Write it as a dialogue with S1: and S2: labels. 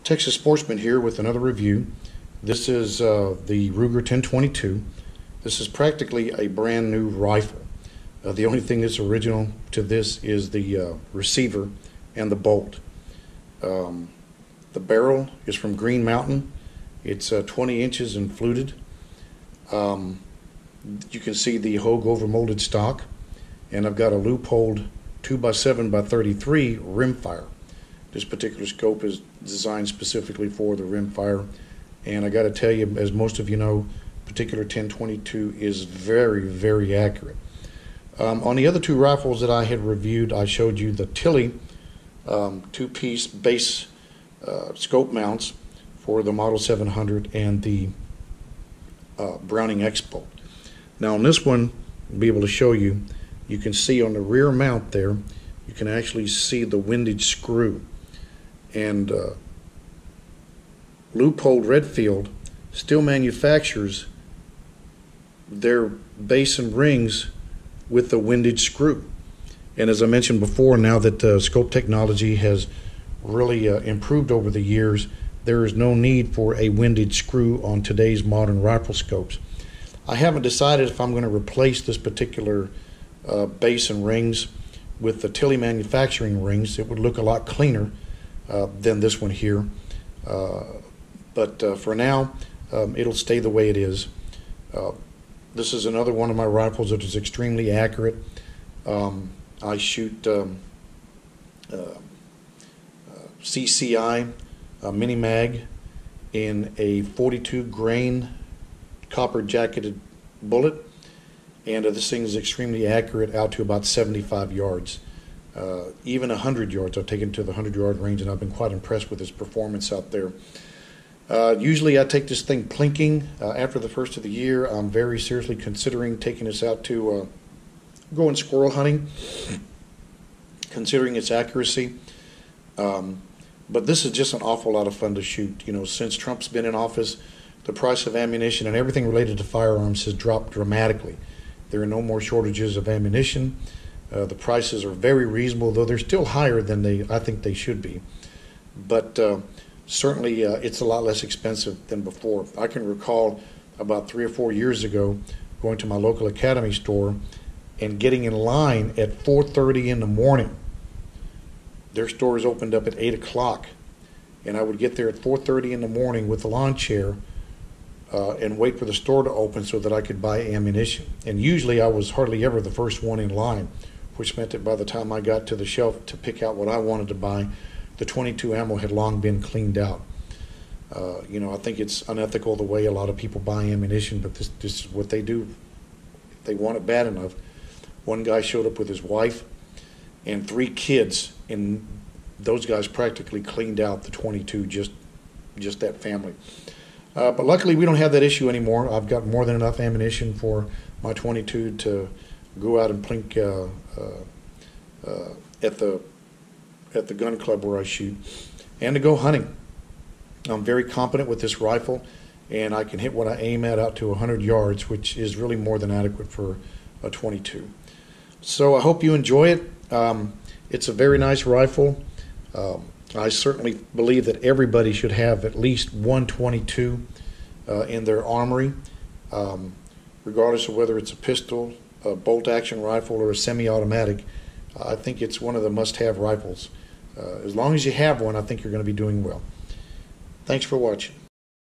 S1: Texas Sportsman here with another review. This is the Ruger 1022. This is practically a brand new rifle. The only thing that's original to this is the receiver and the bolt. The barrel is from Green Mountain. It's 20 inches and fluted. You can see the Hogue overmolded stock, and I've got a Leupold 2x7x33 Rimfire. This particular scope is designed specifically for the Rimfire, and I got to tell you, as most of you know, particular 1022 is very, very accurate. On the other two rifles that I had reviewed, I showed you the Tilly two-piece base scope mounts for the Model 700 and the Browning Expo. Now on this one, I'll be able to show you, you can see on the rear mount there, you can actually see the windage screw. And Leupold Redfield still manufactures their base and rings with the windage screw. And as I mentioned before, now that scope technology has really improved over the years, there is no need for a windage screw on today's modern rifle scopes. I haven't decided if I'm going to replace this particular base and rings with the Tilly manufacturing rings. It would look a lot cleaner than this one here. But for now, it'll stay the way it is. This is another one of my rifles that is extremely accurate. I shoot CCI mini mag in a 42 grain copper jacketed bullet, and this thing is extremely accurate out to about 75 yards. Even 100 yards. I've taken to the 100-yard range, and I've been quite impressed with its performance out there. Usually I take this thing plinking after the first of the year. I'm very seriously considering taking this out to going squirrel hunting, considering its accuracy. But this is just an awful lot of fun to shoot. You know, since Trump's been in office, the price of ammunition and everything related to firearms has dropped dramatically. There are no more shortages of ammunition. The prices are very reasonable, though they're still higher than I think they should be. But certainly it's a lot less expensive than before. I can recall about 3 or 4 years ago going to my local Academy store and getting in line at 4:30 in the morning. Their stores opened up at 8 o'clock, and I would get there at 4:30 in the morning with a lawn chair and wait for the store to open so that I could buy ammunition. And usually I was hardly ever the first one in line, which meant that by the time I got to the shelf to pick out what I wanted to buy, the 22 ammo had long been cleaned out. You know, I think it's unethical the way a lot of people buy ammunition, but this is what they do. If they want it bad enough. One guy showed up with his wife and 3 kids, and those guys practically cleaned out the 22, just that family. But luckily we don't have that issue anymore. I've got more than enough ammunition for my 22 to go out and plink at the gun club where I shoot, and to go hunting. I'm very confident with this rifle, and I can hit what I aim at out to 100 yards, which is really more than adequate for a 22. So I hope you enjoy it. It's a very nice rifle. I certainly believe that everybody should have at least one 22 in their armory, regardless of whether it's a pistol, a bolt-action rifle, or a semi-automatic. I think it's one of the must-have rifles. As long as you have one, I think you're going to be doing well. Thanks for watching.